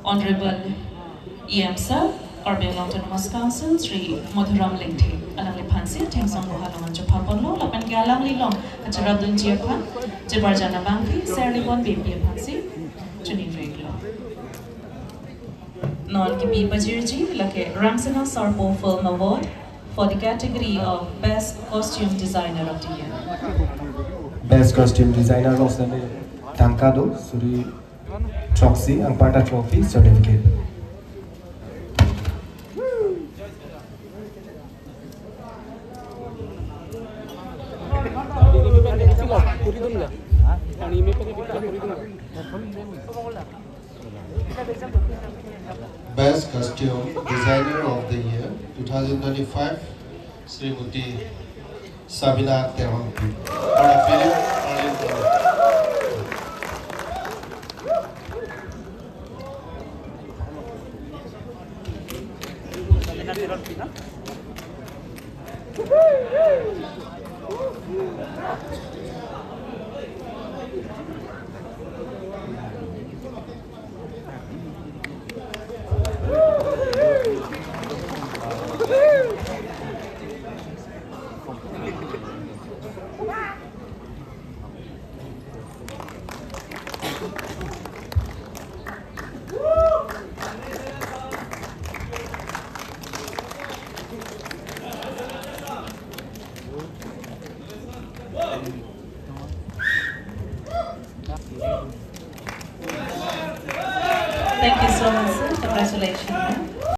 Honorable EM Sir, Caribbean Autonomous Council, Sri Madhuram Lingthi, Alang Lipansi, Tengsong Buhalongan Japapolo, Lapan Galang Lilong, Acharadun Jiapan, Jibarjana Bangki, Serlibon Baby Pansi, Junin Reglo. Non Kibi Bajirji, like Rangsina Sarpo Film Award for the category of Best Costume Designer of the Year. Best Costume Designer of the Year, Tankado, Suri Troxy, and Pata Trophy Certificate. Best Costume Designer of the Year 2025 Srimati Sabina Teronpi for a film Thank you so much, sir. Congratulations.